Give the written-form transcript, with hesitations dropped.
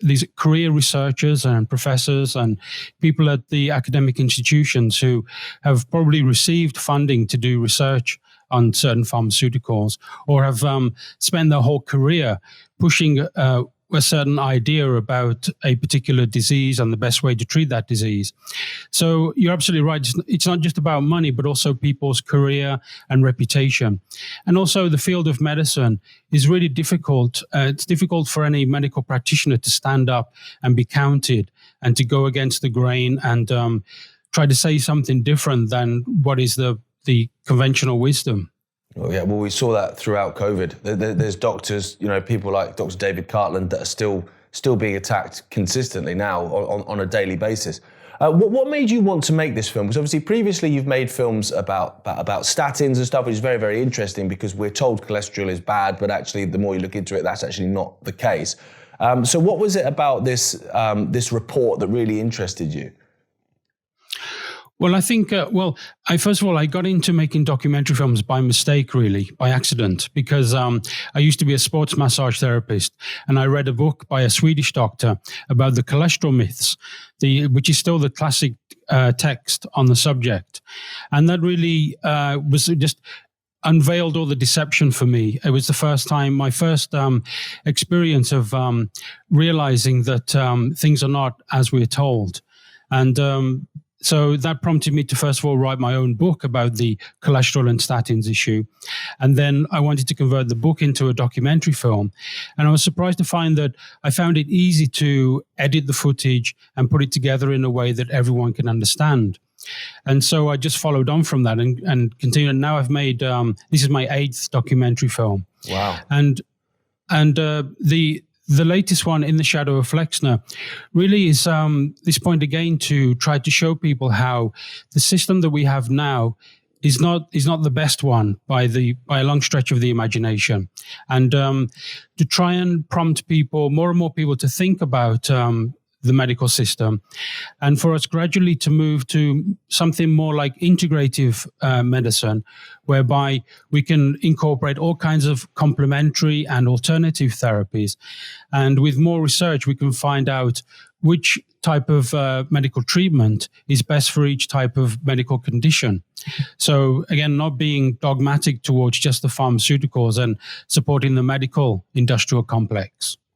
these career researchers and professors and people at the academic institutions who have probably received funding to do research on certain pharmaceuticals, or have spent their whole career pushing a certain idea about a particular disease and the best way to treat that disease. So you're absolutely right. It's not just about money, but also people's career and reputation. And also the field of medicine is really difficult. It's difficult for any medical practitioner to stand up and be counted and to go against the grain and try to say something different than what is the conventional wisdom. Oh, yeah, well, we saw that throughout COVID. There's doctors, people like Dr. David Cartland that are still being attacked consistently now on a daily basis. What made you want to make this film? Because obviously previously you've made films about statins and stuff, which is very, very interesting because we're told cholesterol is bad, but actually the more you look into it, that's actually not the case. So what was it about this report that really interested you? Well, I think, first of all, I got into making documentary films by mistake, really, by accident, because I used to be a sports massage therapist, and I read a book by a Swedish doctor about the cholesterol myths, which is still the classic text on the subject. And that really was just unveiled all the deception for me. It was my first experience of realizing that things are not as we're told. And so that prompted me to, first of all, write my own book about the cholesterol and statins issue. And then I wanted to convert the book into a documentary film. And I was surprised to find that I found it easy to edit the footage and put it together in a way that everyone can understand. And so I just followed on from that and continued. And now I've made, this is my 8th documentary film. Wow. And the latest one, In the Shadow of Flexner, really is this point again to try to show people how the system that we have now is not the best one by a long stretch of the imagination, and to try and prompt people, more and more people, to think about the medical system, and for us gradually to move to something more like integrative medicine, whereby we can incorporate all kinds of complementary and alternative therapies. And with more research, we can find out which type of medical treatment is best for each type of medical condition. So again, not being dogmatic towards just the pharmaceuticals and supporting the medical industrial complex.